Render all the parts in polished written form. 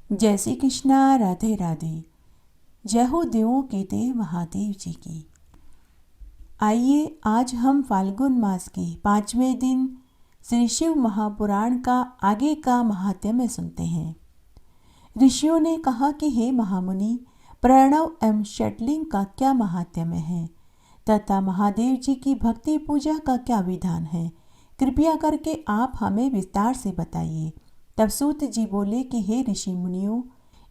जय श्री कृष्णा। राधे राधे। जय हो देवों के देव महादेव जी की। आइए आज हम फाल्गुन मास के 5वें दिन श्री शिव महापुराण का आगे का महात्म्य सुनते हैं। ऋषियों ने कहा कि हे महामुनि, प्रणव एवं शटलिंग का क्या महात्म्य है तथा महादेव जी की भक्ति पूजा का क्या विधान है, कृपया करके आप हमें विस्तार से बताइए। तब सूत जी बोले कि हे ऋषि मुनियों,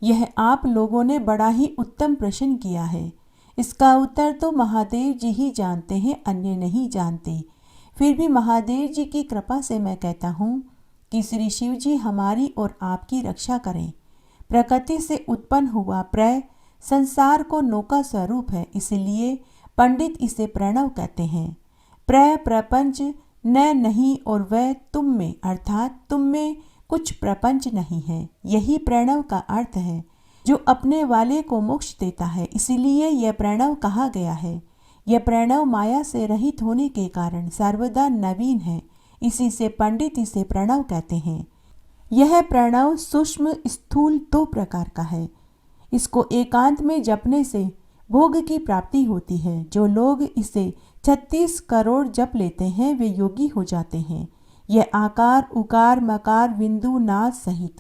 यह आप लोगों ने बड़ा ही उत्तम प्रश्न किया है। इसका उत्तर तो महादेव जी ही जानते हैं, अन्य नहीं जानते। फिर भी महादेव जी की कृपा से मैं कहता हूँ कि श्री शिव जी हमारी और आपकी रक्षा करें। प्रकृति से उत्पन्न हुआ प्रय संसार को नौका स्वरूप है, इसलिए पंडित इसे प्रणव कहते हैं। प्रय प्रपंच न नहीं और वह तुम में, अर्थात तुम में कुछ प्रपंच नहीं है, यही प्रणव का अर्थ है, जो अपने वाले को मोक्ष देता है। इसीलिए यह प्रणव कहा गया है। यह प्रणव माया से रहित होने के कारण सर्वदा नवीन है, इसी से पंडित इसे प्रणव कहते हैं। यह प्रणव सूक्ष्म स्थूल दो प्रकार का है। इसको एकांत में जपने से भोग की प्राप्ति होती है। जो लोग इसे 36 करोड़ जप लेते हैं वे योगी हो जाते हैं। यह आकार उकार मकार बिंदु नाद सहित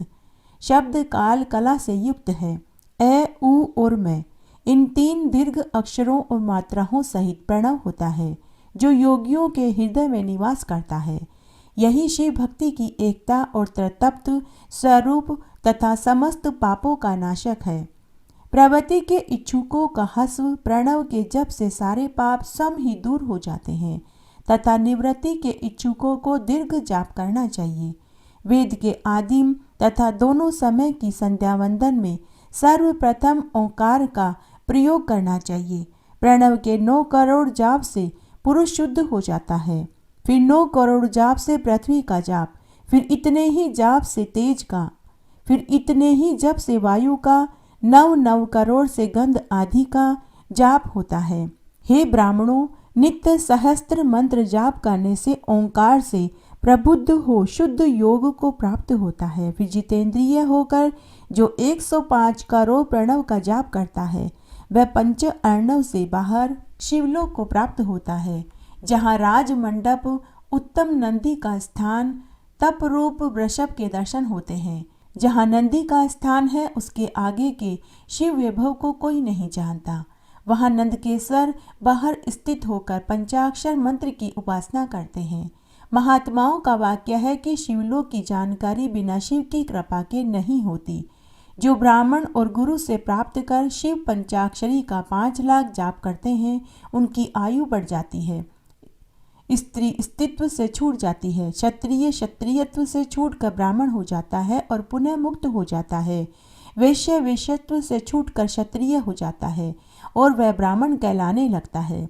शब्द काल कला से युक्त है। ए उ और मैं, इन 3 दीर्घ अक्षरों और मात्राओं सहित प्रणव होता है, जो योगियों के हृदय में निवास करता है। यही शिव भक्ति की एकता और तृप्त स्वरूप तथा समस्त पापों का नाशक है। प्रवृत्ति के इच्छुकों का हस्व प्रणव के जप से सारे पाप स्वयं ही दूर हो जाते हैं तथा निवृत्ति के इच्छुकों को दीर्घ जाप करना चाहिए। वेद के आदिम तथा दोनों समय की संध्या वंदन में सर्वप्रथम ओंकार का प्रयोग करना चाहिए। प्रणव के 9 करोड़ जाप से पुरुष शुद्ध हो जाता है, फिर 9 करोड़ जाप से पृथ्वी का जाप, फिर इतने ही जाप से तेज का, फिर इतने ही जप से वायु का, 9 करोड़ से गंध आदि का जाप होता है। हे ब्राह्मणों, नित्य सहस्त्र मंत्र जाप करने से ओंकार से प्रबुद्ध हो शुद्ध योग को प्राप्त होता है। फिर जितेंद्रिय होकर जो 105 करोड़ प्रणव का जाप करता है वह पंच अर्णव से बाहर शिवलोक को प्राप्त होता है, जहाँ राज मंडप उत्तम नंदी का स्थान तप रूप वृषभ के दर्शन होते हैं। जहाँ नंदी का स्थान है उसके आगे के शिव वैभव को कोई नहीं जानता। वहाँ नंदकेश्वर बाहर स्थित होकर पंचाक्षर मंत्र की उपासना करते हैं। महात्माओं का वाक्य है कि शिवलोक की जानकारी बिना शिव की कृपा के नहीं होती। जो ब्राह्मण और गुरु से प्राप्त कर शिव पंचाक्षरी का 5 लाख जाप करते हैं उनकी आयु बढ़ जाती है, स्त्री स्त्रीत्व से छूट जाती है, क्षत्रिय क्षत्रियत्व से छूटकर ब्राह्मण हो जाता है और पुनः मुक्त हो जाता है, वैश्य वैश्यत्व से छूटकर क्षत्रिय हो जाता है और वह ब्राह्मण कहलाने लगता है।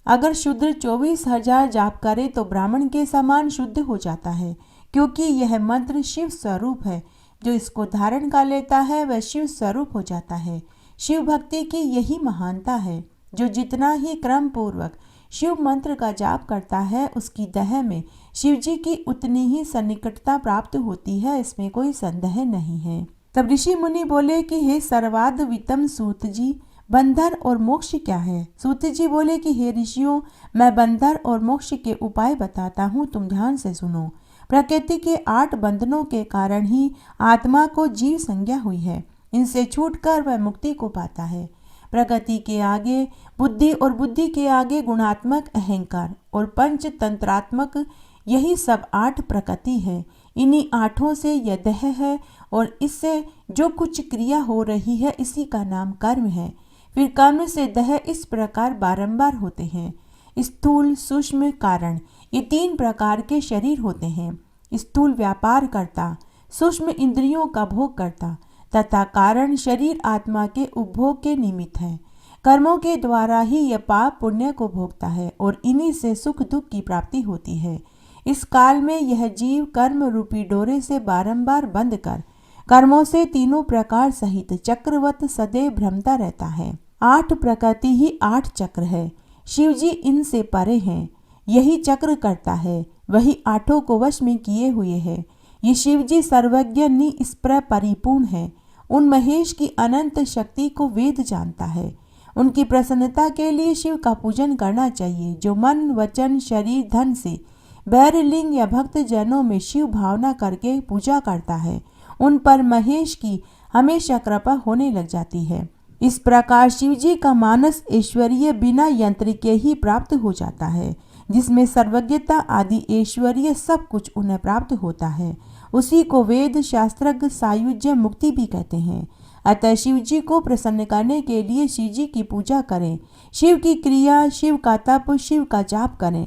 अगर शूद्र 24,000 जाप करे तो ब्राह्मण के समान शुद्ध हो जाता है, क्योंकि यह मंत्र शिव स्वरूप है। जो इसको धारण कर लेता है वह शिव स्वरूप हो जाता है। शिव भक्ति की यही महानता है। जो जितना ही क्रम पूर्वक शिव मंत्र का जाप करता है उसकी देह में शिव जी की उतनी ही सन्निकटता प्राप्त होती है, इसमें कोई संदेह नहीं है। तब ऋषि मुनि बोले कि हे सर्वाद वितम सूत जी, बंधन और मोक्ष क्या है। सूत जी बोले कि हे ऋषियों, मैं बंधन और मोक्ष के उपाय बताता हूँ, तुम ध्यान से सुनो। प्रकृति के 8 बंधनों के कारण ही आत्मा को जीव संज्ञा हुई है। इनसे छूटकर वह मुक्ति को पाता है। प्रकृति के आगे बुद्धि और बुद्धि के आगे गुणात्मक अहंकार और पंच तंत्रात्मक, यही सब 8 प्रकृति है। इन्हीं 8 से यह देह है और इससे जो कुछ क्रिया हो रही है इसी का नाम कर्म है। फिर कर्म से देह इस प्रकार बारंबार होते हैं। स्थूल सूक्ष्म कारण, ये 3 प्रकार के शरीर होते हैं। स्थूल व्यापार करता, सूक्ष्म इंद्रियों का भोग करता तथा कारण शरीर आत्मा के उपभोग के निमित्त है। कर्मों के द्वारा ही यह पाप पुण्य को भोगता है और इन्हीं से सुख दुख की प्राप्ति होती है। इस काल में यह जीव कर्म रूपी डोरे से बारंबार बंध कर कर्मों से तीनों प्रकार सहित चक्रवत सदैव भ्रमता रहता है। 8 प्रकृति ही 8 चक्र है। शिव जी इनसे परे हैं। यही चक्र करता है, वही 8 को वश में किए हुए है। ये शिव जी सर्वज्ञ निष्प्रय परिपूर्ण है उन महेश की अनंत शक्ति को वेद जानता है। उनकी प्रसन्नता के लिए शिव का पूजन करना चाहिए। जो मन वचन शरीर धन से बैरलिंग या भक्त जनों में शिव भावना करके पूजा करता है, उन पर महेश की हमेशा कृपा होने लग जाती है। इस प्रकार शिव जी का मानस ऐश्वर्य बिना यंत्र के ही प्राप्त हो जाता है, जिसमें सर्वज्ञता आदि ऐश्वर्य सब कुछ उन्हें प्राप्त होता है। उसी को वेद शास्त्रज्ञ सायुज्य मुक्ति भी कहते हैं। अतः शिव जी को प्रसन्न करने के लिए शिव जी की पूजा करें, शिव की क्रिया, शिव का तप, शिव का जाप करें।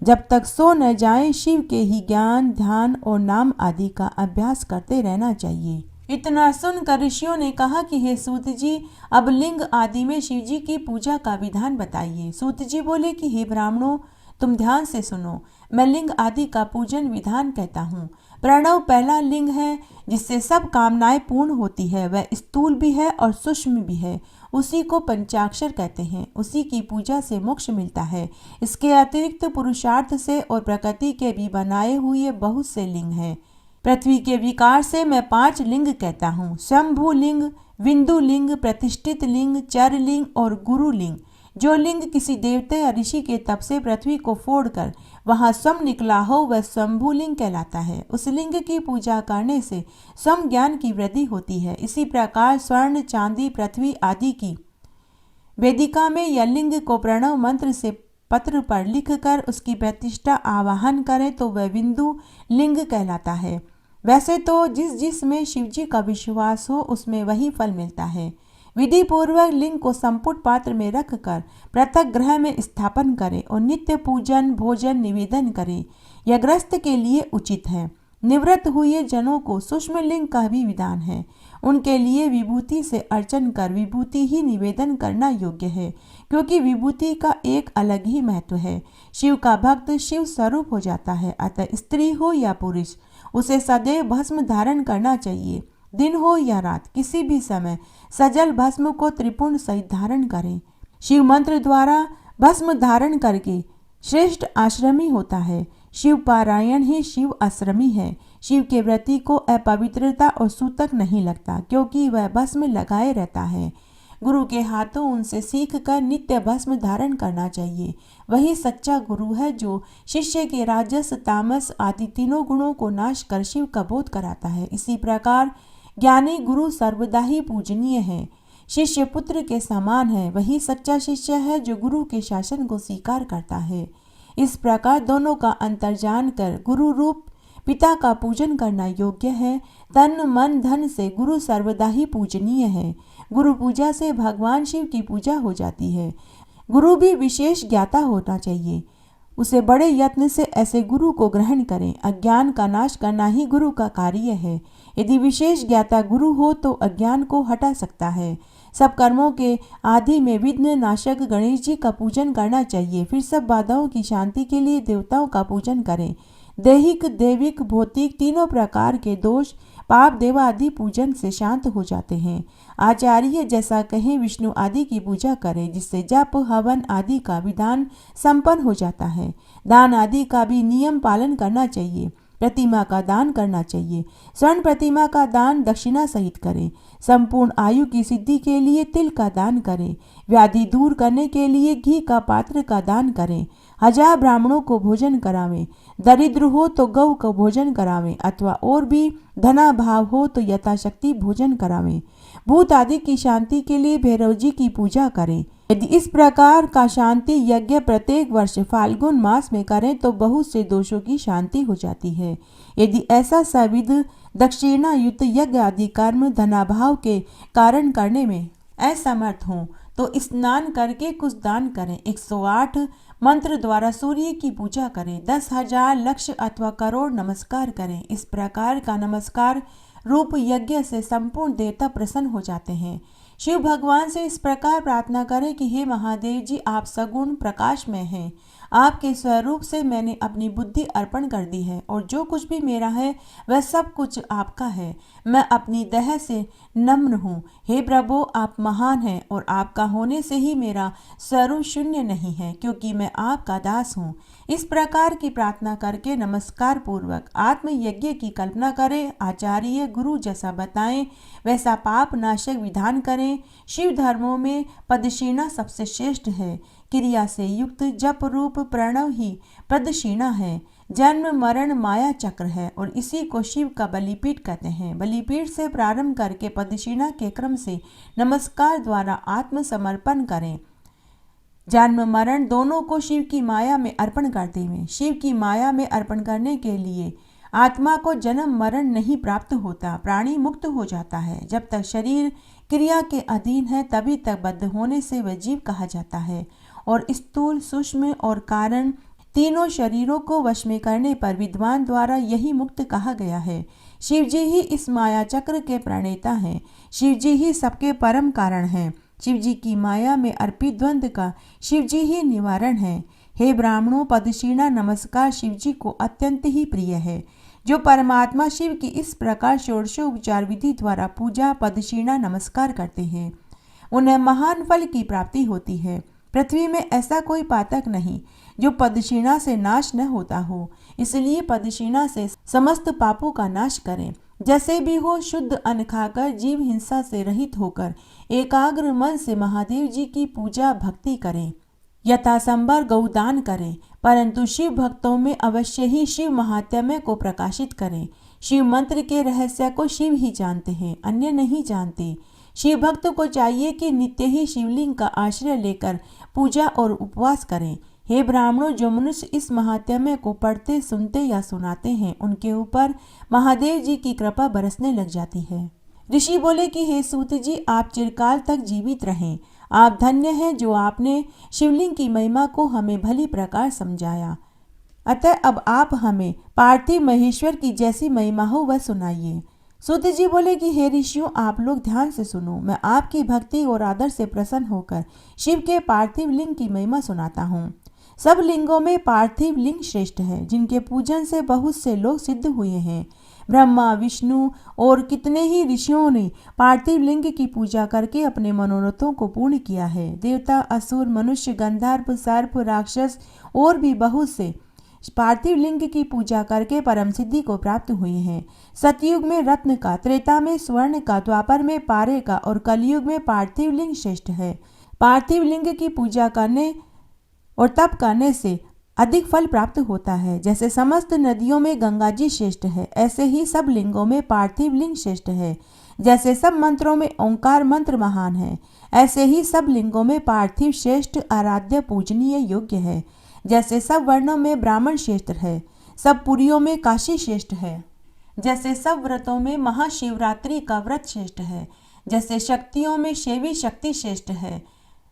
जब तक सो न जाए शिव के ही ज्ञान ध्यान और नाम आदि का अभ्यास करते रहना चाहिए। इतना सुनकर ऋषियों ने कहा कि हे सूत जी, अब लिंग आदि में शिव जी की पूजा का विधान बताइए। सूत जी बोले कि हे ब्राह्मणों, तुम ध्यान से सुनो, मैं लिंग आदि का पूजन विधान कहता हूँ। प्रणव पहला लिंग है जिससे सब कामनाएं पूर्ण होती है। वह स्थूल भी है और सूक्ष्म भी है। उसी को पंचाक्षर कहते हैं। उसी की पूजा से मोक्ष मिलता है। इसके अतिरिक्त पुरुषार्थ से और प्रकृति के भी बनाए हुए बहुत से लिंग हैं। पृथ्वी के विकार से मैं 5 लिंग कहता हूँ: शंभु लिंग, विंदु लिंग, प्रतिष्ठित लिंग, चर लिंग और गुरु लिंग। जो लिंग किसी देवते या ऋषि के तप से पृथ्वी को फोड़कर वहां स्वम निकला हो, वह शंभु लिंग कहलाता है। उस लिंग की पूजा करने से स्वम ज्ञान की वृद्धि होती है। इसी प्रकार स्वर्ण, चांदी, पृथ्वी आदि की वेदिका में या लिंग को प्रणव मंत्र से पत्र पर लिखकर उसकी प्रतिष्ठा आवाहन करें तो वह बिंदु लिंग कहलाता है। वैसे तो जिस में शिवजी का विश्वास हो उसमें वही फल मिलता है। विधि पूर्वक लिंग को संपुट पात्र में रखकर पृथक ग्रह में स्थापन करें और नित्य पूजन भोजन निवेदन करें। यह ग्रस्त के लिए उचित है। निवृत्त हुए जनों को सूक्ष्म लिंग का भी विधान है। उनके लिए विभूति से अर्चन कर विभूति ही निवेदन करना योग्य है, क्योंकि विभूति का एक अलग ही महत्व है। शिव का भक्त शिव स्वरूप हो जाता है। अतः स्त्री हो या पुरुष, उसे सदैव भस्म धारण करना चाहिए। दिन हो या रात, किसी भी समय सजल भस्म को त्रिपुंड सहित धारण करें। शिव मंत्र द्वारा भस्म धारण करके श्रेष्ठ आश्रमी होता है। शिव पारायण ही शिव आश्रमी है। शिव के व्रती को अपवित्रता और सूतक नहीं लगता, क्योंकि वह भस्म लगाए रहता है। गुरु के हाथों उनसे सीखकर नित्य भस्म धारण करना चाहिए। वही सच्चा गुरु है जो शिष्य के राजस तामस आदि तीनों गुणों को नाश कर शिव का बोध कराता है। इसी प्रकार ज्ञानी गुरु सर्वदा ही पूजनीय है, शिष्य पुत्र के समान है। वही सच्चा शिष्य है जो गुरु के शासन को स्वीकार करता है। इस प्रकार दोनों का अंतर जानकर गुरु रूप पिता का पूजन करना योग्य है। तन मन धन से गुरु सर्वदा ही पूजनीय है। गुरु पूजा से भगवान शिव की पूजा हो जाती है। गुरु भी विशेष ज्ञाता होना चाहिए। उसे बड़े यत्न से ऐसे गुरु को ग्रहण करें। अज्ञान का नाश करना ही गुरु का कार्य है। यदि विशेष ज्ञाता गुरु हो तो अज्ञान को हटा सकता है। सब कर्मों के आदि में विघ्न नाशक गणेश जी का पूजन करना चाहिए। फिर सब बाधाओं की शांति के लिए देवताओं का पूजन करें। दैहिक दैविक भौतिक तीनों प्रकार के दोष पाप देव आदि पूजन से शांत हो जाते हैं। आचार्य जैसा कहें विष्णु आदि की पूजा करें, जिससे जप हवन आदि का विधान संपन्न हो जाता है। दान आदि का भी नियम पालन करना चाहिए। प्रतिमा का दान करना चाहिए। स्वर्ण प्रतिमा का दान दक्षिणा सहित करें। संपूर्ण आयु की सिद्धि के लिए तिल का दान करें। व्याधि दूर करने के लिए घी का पात्र का दान करें। 1000 ब्राह्मणों को भोजन करावें। दरिद्र हो तो गौ को भोजन करावें, अथवा और भी धनाभाव हो तो यथाशक्ति भोजन करावें। भूत आदि की शांति के लिए भैरव जी की पूजा करें। यदि इस प्रकार का शांति यज्ञ प्रत्येक वर्ष फाल्गुन मास में करें तो बहुत से दोषों की शांति हो जाती है। यदि ऐसा सविध दक्षिणा युक्त यज्ञ आदि कर्म धनाभाव के कारण करने में असमर्थ हों तो स्नान करके कुछ दान करें। 108 मंत्र द्वारा सूर्य की पूजा करें। 10,000 लक्ष अथवा करोड़ नमस्कार करें। इस प्रकार का नमस्कार रूप यज्ञ से संपूर्ण देवता प्रसन्न हो जाते हैं। शिव भगवान से इस प्रकार प्रार्थना करें कि हे महादेव जी, आप सगुण प्रकाश में हैं। आपके स्वरूप से मैंने अपनी बुद्धि अर्पण कर दी है और जो कुछ भी मेरा है वह सब कुछ आपका है। मैं अपनी देह से नम्र हूँ। हे प्रभु, आप महान हैं और आपका होने से ही मेरा स्वरूप शून्य नहीं है, क्योंकि मैं आपका दास हूँ। इस प्रकार की प्रार्थना करके नमस्कार पूर्वक आत्म यज्ञ की कल्पना करें। आचार्य गुरु जैसा बताएं वैसा पाप नाशक विधान करें। शिव धर्मों में पदक्षिणा सबसे श्रेष्ठ है। क्रिया से युक्त जप रूप प्रणव ही प्रदक्षिणा है। जन्म मरण माया चक्र है और इसी को शिव का बलिपीठ कहते हैं। बलिपीठ से प्रारंभ करके प्रदक्षिणा के क्रम से नमस्कार द्वारा आत्मसमर्पण करें। जन्म मरण दोनों को शिव की माया में अर्पण करते हुए शिव की माया में अर्पण करने के लिए आत्मा को जन्म मरण नहीं प्राप्त होता, प्राणी मुक्त हो जाता है। जब तक शरीर क्रिया के अधीन है तभी तक बद्ध होने से वह जीव कहा जाता है और स्थूल सूक्ष्म और कारण तीनों शरीरों को वश में करने पर विद्वान द्वारा यही मुक्त कहा गया है। शिवजी ही इस माया चक्र के प्रणेता हैं। शिवजी ही सबके परम कारण हैं। शिवजी की माया में अर्पित द्वंद्व का शिवजी ही निवारण है। हे ब्राह्मणों, पदक्षिणा नमस्कार शिवजी को अत्यंत ही प्रिय है। जो परमात्मा शिव की इस प्रकार षोडशोपचार विधि द्वारा पूजा पदक्षिणा नमस्कार करते हैं उन्हें महान फल की प्राप्ति होती है। पृथ्वी में ऐसा कोई पातक नहीं जो पदक्षिणा से नाश न होता हो, इसलिए पदक्षिणा से समस्त पापों का नाश करें। जैसे भी हो, शुद्ध अन्न खाकर जीव हिंसा से रहित होकर एकाग्र मन से महादेव जी की पूजा भक्ति करें। यथासंभव गौदान करें, परंतु शिव भक्तों में अवश्य ही शिव महात्म्य को प्रकाशित करें। शिव मंत्र के रहस्य को शिव ही जानते हैं, अन्य नहीं जानते। शिव भक्त को चाहिए कि नित्य ही शिवलिंग का आश्रय लेकर पूजा और उपवास करें। हे ब्राह्मणों, जो मनुष्य इस महात्म्य को पढ़ते सुनते या सुनाते हैं उनके ऊपर महादेव जी की कृपा बरसने लग जाती है। ऋषि बोले कि हे सूत जी, आप चिरकाल तक जीवित रहें। आप धन्य हैं जो आपने शिवलिंग की महिमा को हमें भली प्रकार समझाया। अतः अब आप हमें पार्थिव महेश्वर की जैसी महिमा हो वह सुनाइए। सूत जी बोले कि हे ऋषियों, आप लोग ध्यान से सुनो। मैं आपकी भक्ति और आदर से प्रसन्न होकर शिव के पार्थिव लिंग की महिमा सुनाता हूँ। सब लिंगों में पार्थिव लिंग श्रेष्ठ है, जिनके पूजन से बहुत से लोग सिद्ध हुए हैं। ब्रह्मा, विष्णु और कितने ही ऋषियों ने पार्थिव लिंग की पूजा करके अपने मनोरथों को पूर्ण किया है। देवता, असुर, मनुष्य, गंधर्व, सर्प, राक्षस और भी बहुत से पार्थिव लिंग की पूजा करके परम सिद्धि को प्राप्त हुए हैं। सतयुग में रत्न का, त्रेता में स्वर्ण का, द्वापर में पारे का और कलयुग में पार्थिव लिंग श्रेष्ठ है। पार्थिव लिंग की पूजा करने और तप करने से अधिक फल प्राप्त होता है। जैसे समस्त नदियों में गंगा जी श्रेष्ठ है, ऐसे ही सब लिंगों में पार्थिव लिंग श्रेष्ठ है। जैसे सब मंत्रों में ओंकार मंत्र महान है, ऐसे ही सब लिंगों में पार्थिव श्रेष्ठ, आराध्य, पूजनीय, योग्य है। जैसे सब वर्णों में ब्राह्मण श्रेष्ठ है, सब पुरियों में काशी श्रेष्ठ है। जैसे सब व्रतों में महाशिवरात्रि का व्रत श्रेष्ठ है, जैसे शक्तियों में शैवी शक्ति श्रेष्ठ है,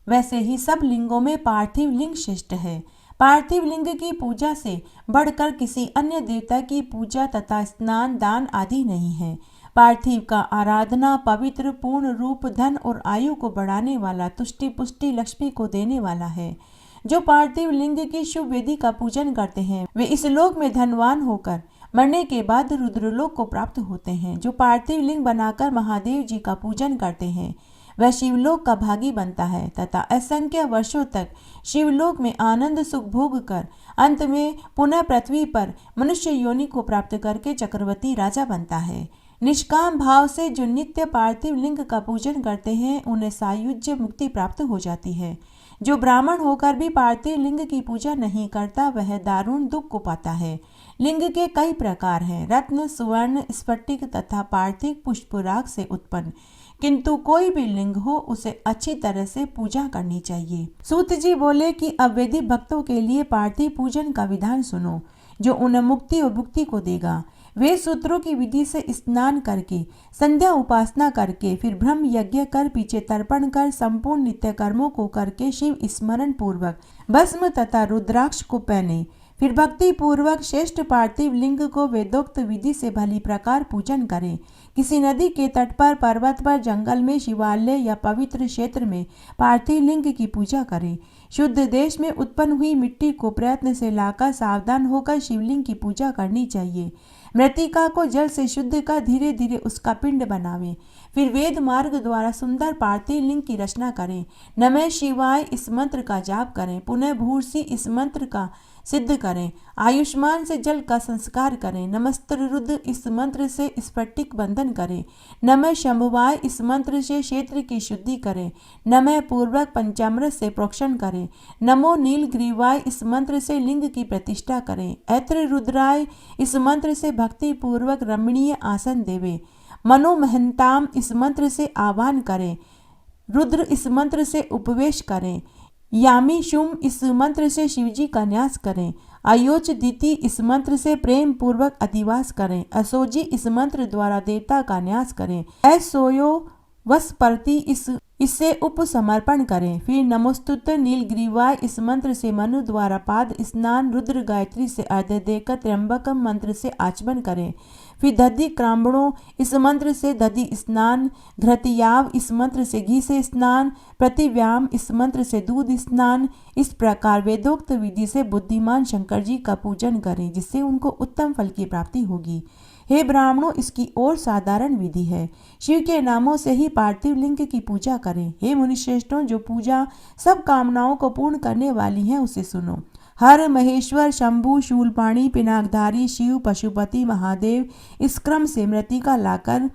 वैसे ही सब लिंगों में पार्थिव लिंग श्रेष्ठ है। पार्थिव लिंग की पूजा से बढ़कर किसी अन्य देवता की पूजा तथा स्नान दान आदि नहीं है। पार्थिव का आराधना पवित्र, पूर्ण रूप, धन और आयु को बढ़ाने वाला, तुष्टि पुष्टि लक्ष्मी को देने वाला है। जो पार्थिव लिंग की शुभ वेदी का पूजन करते हैं वे इस लोक में धनवान होकर मरने के बाद रुद्रलोक को प्राप्त होते हैं। जो पार्थिव लिंग बनाकर महादेव जी का पूजन करते हैं वह शिवलोक का भागी बनता है तथा असंख्य वर्षों तक शिवलोक में आनंद सुख भोग कर अंत में पुनः पृथ्वी पर मनुष्य योनि को प्राप्त करके चक्रवर्ती राजा बनता है। निष्काम भाव से जो नित्य पार्थिव लिंग का पूजन करते हैं उन्हें सायुज्य मुक्ति प्राप्त हो जाती है। जो ब्राह्मण होकर भी पार्थिव लिंग की पूजा नहीं करता वह दारुण दुख को पाता है। लिंग के कई प्रकार हैं, रत्न, सुवर्ण, स्फटिक तथा पार्थिव पुष्पराग से उत्पन्न, किंतु कोई भी लिंग हो उसे अच्छी तरह से पूजा करनी चाहिए। सूत जी बोले कि अब वैदिक भक्तों के लिए पार्थिव पूजन का विधान सुनो, जो उन्हें मुक्ति और भुक्ति को देगा। वे सूत्रों की विधि से स्नान करके, संध्या उपासना करके, फिर ब्रह्म यज्ञ कर, पीछे तर्पण कर, संपूर्ण नित्य कर्मों को करके शिव स्मरण पूर्वक भस्म तथा रुद्राक्ष को पहने, फिर भक्ति पूर्वक श्रेष्ठ पार्थिव लिंग को वेदोक्त विधि से भली प्रकार पूजन करें। किसी नदी के तट पर, पर्वत पर, जंगल में, शिवालय या पवित्र क्षेत्र में पार्थिव लिंग की पूजा करें। शुद्ध देश में उत्पन्न हुई मिट्टी को प्रयत्न से लाकर सावधान होकर शिवलिंग की पूजा करनी चाहिए। मृतिका को जल से शुद्ध कर धीरे धीरे उसका पिंड बनावें। फिर वेद मार्ग द्वारा सुंदर पार्थिव लिंग की रचना करें। नमः शिवाय इस मंत्र का जाप करें। पुनः भूर्सी इस मंत्र का सिद्ध करें। आयुष्मान से जल का संस्कार करें। नमस्त्र रुद्र इस मंत्र से स्फटिक बंधन करें। नमः शंभुवाय इस मंत्र से क्षेत्र की शुद्धि करें। नमः पूर्वक पंचामृत से प्रोक्षण करें। नमो नीलग्रीवाय इस मंत्र से लिंग की प्रतिष्ठा करें। ऐत्र रुद्राय इस मंत्र से भक्ति पूर्वक रमणीय आसन देवे। मनोमहंताम इस मंत्र से आह्वान करें। रुद्र इस मंत्र से उपवेश करें। यामी शुम इस मंत्र से शिवजी का न्यास करें। अयोच दिति इस मंत्र से प्रेम पूर्वक अधिवास करें। असोजी इस मंत्र द्वारा देवता का न्यास करें। ऐसोयो वस्पर्ति इससे उपसमर्पण करें। फिर नमोस्तुत नीलग्रीवाय इस मंत्र से मनु द्वारा पाद स्नान, रुद्र गायत्री से अर्घ्य देकर त्र्यंबकम मंत्र से आचमन करें। फिर दधि क्रांबणों इस मंत्र से दधि स्नान, घृतयाव इस मंत्र से घी से स्नान, प्रतिव्याम इस मंत्र से दूध स्नान। इस प्रकार वेदोक्त विधि से बुद्धिमान शंकर जी का पूजन करें, जिससे उनको उत्तम फल की प्राप्ति होगी। हे ब्राह्मणों, इसकी और साधारण विधि है। शिव के नामों से ही पार्थिव लिंग की पूजा करें। हे मुनिश्रेष्ठों, जो पूजा सब कामनाओं को पूर्ण करने वाली है उसे सुनो। हर महेश्वर, शंभु, शूलपाणी, पिनाकधारी, शिव, पशुपति, महादेव इस क्रम से मृतिका लाकर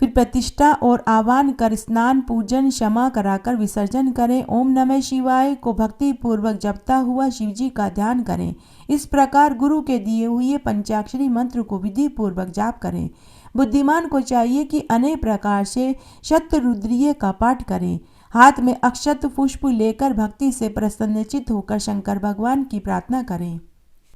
फिर प्रतिष्ठा और आह्वान कर स्नान, पूजन, क्षमा कराकर विसर्जन करें। ओम नमः शिवाय को भक्ति पूर्वक जपता हुआ शिवजी का ध्यान करें। इस प्रकार गुरु के दिए हुए पंचाक्षरी मंत्र को विधि पूर्वक जाप करें। बुद्धिमान को चाहिए कि अनेक प्रकार से शतरुद्रीय का पाठ करें। हाथ में अक्षत पुष्प लेकर भक्ति से प्रसन्नचित होकर शंकर भगवान की प्रार्थना करें।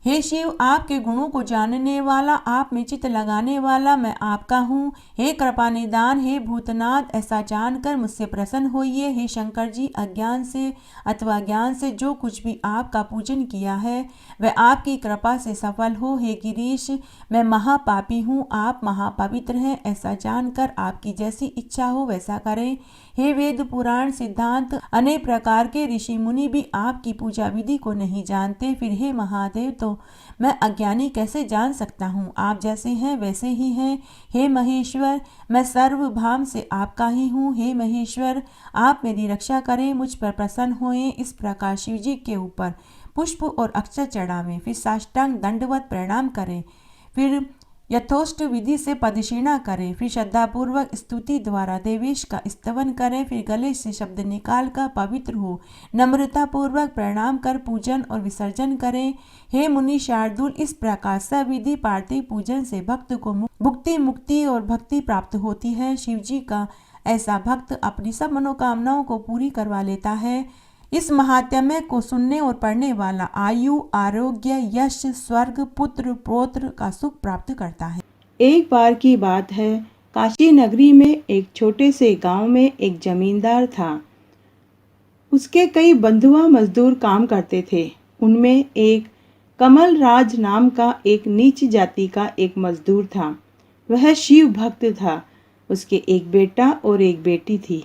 हे शिव, आपके गुणों को जानने वाला, आप में चित्त लगाने वाला मैं आपका हूँ। हे कृपा निदान, हे भूतनाथ, ऐसा जानकर मुझसे प्रसन्न होइए। हे शंकर जी, अज्ञान से अथवा ज्ञान से जो कुछ भी आपका पूजन किया है वह आपकी कृपा से सफल हो। हे गिरीश, मैं महापापी हूँ, आप महापवित्र हैं, ऐसा जानकर आपकी जैसी इच्छा हो वैसा करें। हे वेद पुराण सिद्धांत अनेक प्रकार के ऋषि मुनि भी आपकी पूजा विधि को नहीं जानते, फिर हे महादेव तो मैं अज्ञानी कैसे जान सकता हूँ? आप जैसे हैं वैसे ही हैं। हे महेश्वर, मैं सर्वभाम से आपका ही हूँ। हे महेश्वर, आप मेरी रक्षा करें, मुझ पर प्रसन्न होएं। इस प्रकार शिवजी के ऊपर पुष्प और अक्षत चढ़ावें, फिर साष्टांग दंडवत प्रणाम करें, फिर यथोष्ट विधि से पदक्षिणा करें, फिर श्रद्धापूर्वक स्तुति द्वारा देवेश का स्तवन करें, फिर गले से शब्द निकाल कर पवित्र हो नम्रता पूर्वक प्रणाम कर पूजन और विसर्जन करें। हे मुनि शार्दुल, इस प्रकार सविधि पार्थिव पूजन से भक्त को भुक्ति, मुक्ति और भक्ति प्राप्त होती है। शिवजी का ऐसा भक्त अपनी सब मनोकामनाओं को पूरी करवा लेता है। इस महात्म्य को सुनने और पढ़ने वाला आयु, आरोग्य, यश, स्वर्ग, पुत्र, पौत्र का सुख प्राप्त करता है। एक बार की बात है, काशी नगरी में एक छोटे से गांव में एक जमींदार था। उसके कई बंधुआ मजदूर काम करते थे। उनमें एक कमल राज नाम का एक नीच जाति का एक मजदूर था। वह शिव भक्त था। उसके एक बेटा और एक बेटी थी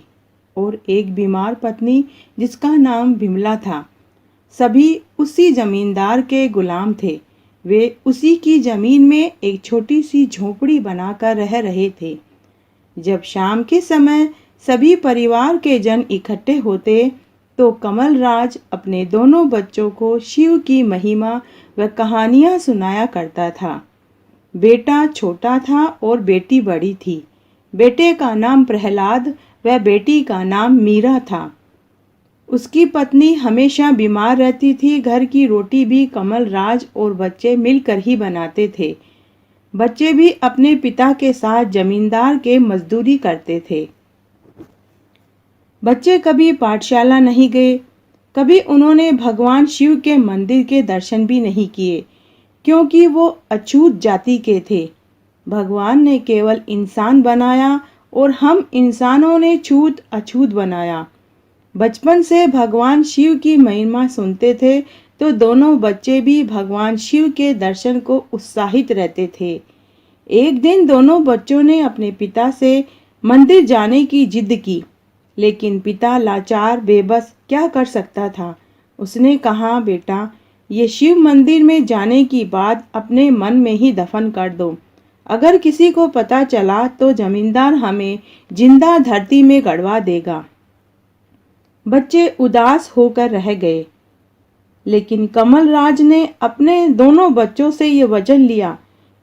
और एक बीमार पत्नी जिसका नाम विमला था। सभी उसी जमींदार के गुलाम थे। वे उसी की जमीन में एक छोटी सी झोपड़ी बनाकर रह रहे थे। जब शाम के समय सभी परिवार के जन इकट्ठे होते तो कमलराज अपने दोनों बच्चों को शिव की महिमा व कहानियां सुनाया करता था। बेटा छोटा था और बेटी बड़ी थी। बेटे का नाम प्रहलाद व बेटी का नाम मीरा था। उसकी पत्नी हमेशा बीमार रहती थी। घर की रोटी भी कमलराज और बच्चे मिलकर ही बनाते थे। बच्चे भी अपने पिता के साथ जमींदार के मजदूरी करते थे। बच्चे कभी पाठशाला नहीं गए, कभी उन्होंने भगवान शिव के मंदिर के दर्शन भी नहीं किए, क्योंकि वो अछूत जाति के थे। भगवान ने केवल इंसान बनाया और हम इंसानों ने छूत अछूत बनाया। बचपन से भगवान शिव की महिमा सुनते थे, तो दोनों बच्चे भी भगवान शिव के दर्शन को उत्साहित रहते थे। एक दिन दोनों बच्चों ने अपने पिता से मंदिर जाने की जिद की, लेकिन पिता लाचार बेबस क्या कर सकता था। उसने कहा, बेटा, ये शिव मंदिर में जाने की बात अपने मन में ही दफन कर दो। अगर किसी को पता चला तो जमींदार हमें जिंदा धरती में गड़वा देगा। बच्चे उदास होकर रह गए, लेकिन कमलराज ने अपने दोनों बच्चों से ये वचन लिया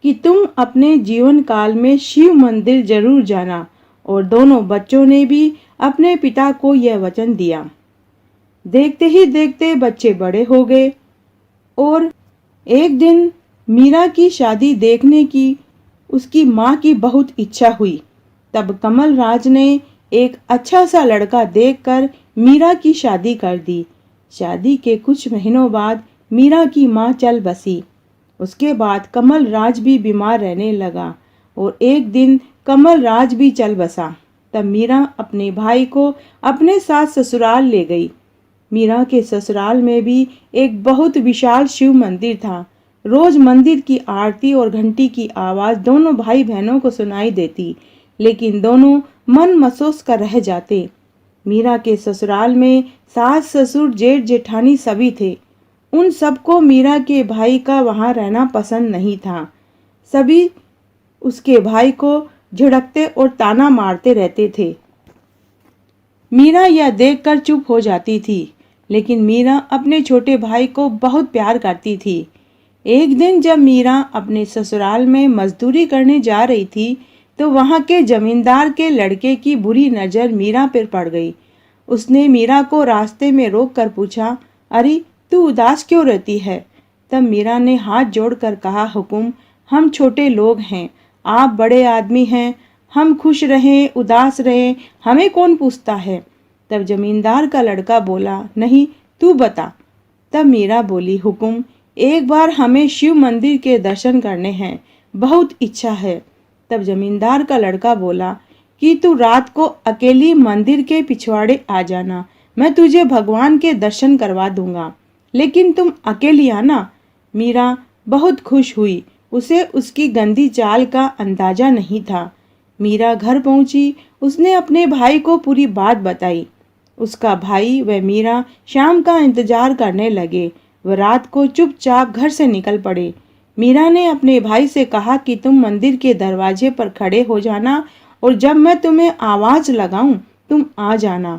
कि तुम अपने जीवन काल में शिव मंदिर जरूर जाना, और दोनों बच्चों ने भी अपने पिता को यह वचन दिया। देखते ही देखते बच्चे बड़े हो गए और एक दिन मीरा की शादी देखने की उसकी माँ की बहुत इच्छा हुई। तब कमलराज ने एक अच्छा सा लड़का देखकर मीरा की शादी कर दी। शादी के कुछ महीनों बाद मीरा की माँ चल बसी। उसके बाद कमलराज भी बीमार रहने लगा और एक दिन कमलराज भी चल बसा। तब मीरा अपने भाई को अपने साथ ससुराल ले गई। मीरा के ससुराल में भी एक बहुत विशाल शिव मंदिर था। रोज मंदिर की आरती और घंटी की आवाज दोनों भाई बहनों को सुनाई देती, लेकिन दोनों मन मसोस कर रह जाते। मीरा के ससुराल में सास ससुर जेठ जेठानी सभी थे। उन सबको मीरा के भाई का वहां रहना पसंद नहीं था। सभी उसके भाई को झिड़कते और ताना मारते रहते थे। मीरा यह देखकर चुप हो जाती थी, लेकिन मीरा अपने छोटे भाई को बहुत प्यार करती थी। एक दिन जब मीरा अपने ससुराल में मजदूरी करने जा रही थी, तो वहां के जमींदार के लड़के की बुरी नजर मीरा पर पड़ गई। उसने मीरा को रास्ते में रोककर पूछा, अरे तू उदास क्यों रहती है? तब मीरा ने हाथ जोड़कर कहा, हुकुम, हम छोटे लोग हैं, आप बड़े आदमी हैं, हम खुश रहें उदास रहें हमें कौन पूछता है। तब जमींदार का लड़का बोला, नहीं तू बता। तब मीरा बोली, हुकुम, एक बार हमें शिव मंदिर के दर्शन करने हैं, बहुत इच्छा है। तब जमींदार का लड़का बोला कि तू रात को अकेली मंदिर के पिछवाड़े आ जाना, मैं तुझे भगवान के दर्शन करवा दूंगा, लेकिन तुम अकेली आना। मीरा बहुत खुश हुई। उसे उसकी गंदी चाल का अंदाजा नहीं था। मीरा घर पहुंची। उसने अपने भाई को पूरी बात बताई। उसका भाई व मीरा शाम का इंतजार करने लगे। वह रात को चुपचाप घर से निकल पड़े। मीरा ने अपने भाई से कहा कि तुम मंदिर के दरवाजे पर खड़े हो जाना और जब मैं तुम्हें आवाज लगाऊं तुम आ जाना।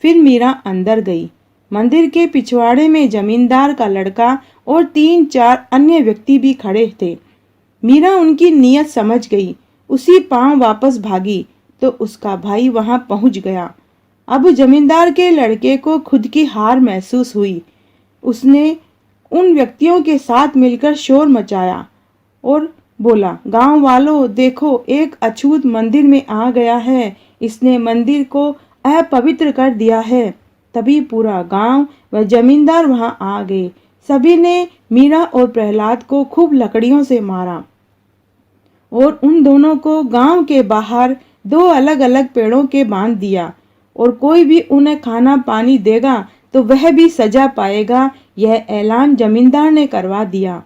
फिर मीरा अंदर गई। मंदिर के पिछवाड़े में जमींदार का लड़का और 3-4 अन्य व्यक्ति भी खड़े थे। मीरा उनकी नीयत समझ गई। उसी पांव वापस भागी तो उसका भाई वहां पहुंच गया। अब जमींदार के लड़के को खुद की हार महसूस हुई। उसने उन व्यक्तियों के साथ मिलकर शोर मचाया और बोला, गांव वालों देखो, एक अछूत मंदिर में आ गया है, इसने मंदिर को अपवित्र कर दिया है। तभी पूरा गांव व जमींदार वहां आ गए। सभी ने मीरा और प्रहलाद को खूब लकड़ियों से मारा और उन दोनों को गांव के बाहर 2 अलग अलग पेड़ों के बांध दिया, और कोई भी उन्हें खाना पानी देगा तो वह भी सजा पाएगा, यह ऐलान जमींदार ने करवा दिया।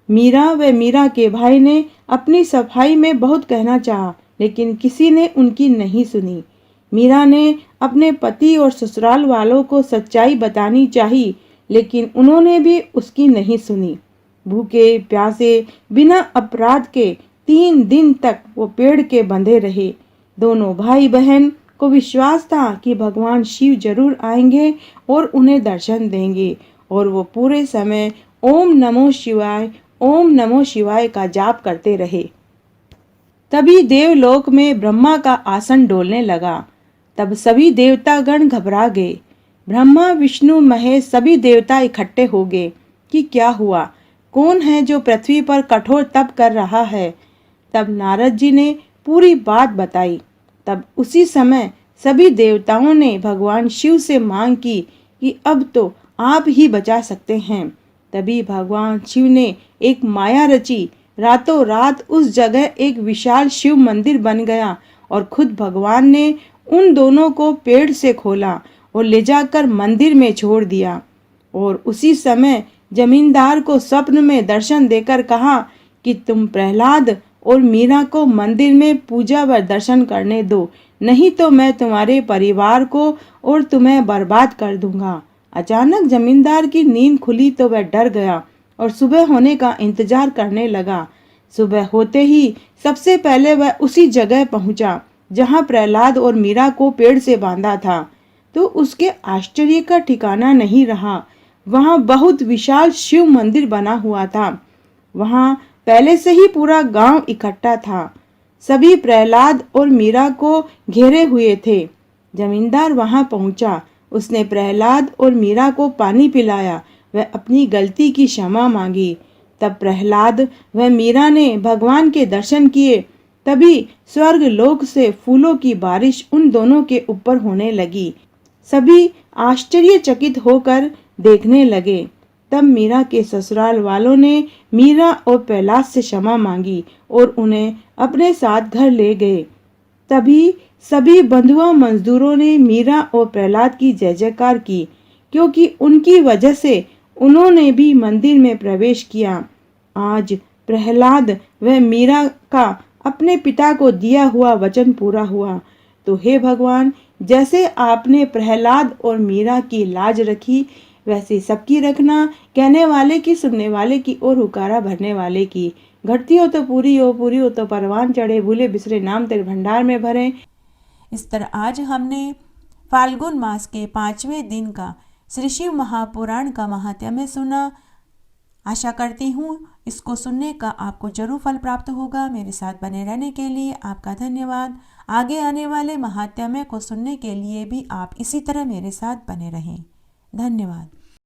मीरा व मीरा के भाई ने अपनी सफाई में बहुत कहना चाहा, लेकिन किसी ने उनकी नहीं सुनी। मीरा ने अपने पति और ससुराल वालों को सच्चाई बतानी चाहिए, लेकिन उन्होंने भी उसकी नहीं सुनी। भूखे प्यासे बिना अपराध के 3 दिन तक वो पेड़ के बंधे रहे। दोनों भाई बहन को विश्वास था कि भगवान शिव जरूर आएंगे और उन्हें दर्शन देंगे, और वो पूरे समय ओम नमो शिवाय, ओम नमो शिवाय का जाप करते रहे। तभी देवलोक में ब्रह्मा का आसन डोलने लगा। तब सभी देवतागण घबरा गए। ब्रह्मा विष्णु महेश सभी देवता इकट्ठे हो गए कि क्या हुआ, कौन है जो पृथ्वी पर कठोर तप कर रहा है। तब नारद जी ने पूरी बात बताई। तब उसी समय सभी देवताओं ने भगवान शिव से मांग की कि अब तो आप ही बचा सकते हैं। तभी भगवान शिव ने एक माया रची। रातों रात उस जगह एक विशाल शिव मंदिर बन गया, और खुद भगवान ने उन दोनों को पेड़ से खोला और ले जाकर मंदिर में छोड़ दिया। और उसी समय जमींदार को स्वप्न में दर्शन देकर कहा कि तुम प्रहलाद और मीरा को मंदिर में पूजा व दर्शन करने दो, नहीं तो मैं तुम्हारे परिवार को और तुम्हें बर्बाद कर दूंगा। अचानक जमींदार की नींद खुली तो वह डर गया और सुबह होने का इंतजार करने लगा। सुबह होते ही सबसे पहले वह उसी जगह पहुंचा जहां प्रहलाद और मीरा को पेड़ से बांधा था, तो उसके आश्चर्य का ठिकाना नहीं रहा। वहां बहुत विशाल शिव मंदिर बना हुआ था। वहां पहले से ही पूरा गांव इकट्ठा था। सभी प्रहलाद और मीरा को घेरे हुए थे। जमींदार वहां पहुंचा। उसने प्रहलाद और मीरा को पानी पिलाया। वह अपनी गलती की क्षमा मांगी। तब प्रहलाद व मीरा ने भगवान के दर्शन किए। तभी स्वर्ग लोक से फूलों की बारिश उन दोनों के ऊपर होने लगी। सभी आश्चर्यचकित होकर देखने लगे। तब मीरा के ससुराल वालों ने मीरा और प्रहलाद से क्षमा मांगी और उन्हें अपने साथ घर ले गए। तभी सभी बंधुआ मजदूरों ने मीरा और प्रहलाद की जय जयकार की, क्योंकि उनकी वजह से उन्होंने भी मंदिर में प्रवेश किया। आज प्रहलाद व मीरा का अपने पिता को दिया हुआ वचन पूरा हुआ। तो हे भगवान, जैसे आपने प्रहलाद और मीरा की लाज रखी, वैसे सबकी रखना, कहने वाले की, सुनने वाले की और हुकारा भरने वाले की। घटती हो तो पूरी हो, पूरी हो तो परवान चढ़े, भूले बिसरे नाम तेरे भंडार में भरे। इस तरह आज हमने फाल्गुन मास के 5वें दिन का श्री शिव महापुराण का महात्म्य सुना। आशा करती हूँ इसको सुनने का आपको जरूर फल प्राप्त होगा। मेरे साथ बने रहने के लिए आपका धन्यवाद। आगे आने वाले महात्म्य को सुनने के लिए भी आप इसी तरह मेरे साथ बने रहें। धन्यवाद।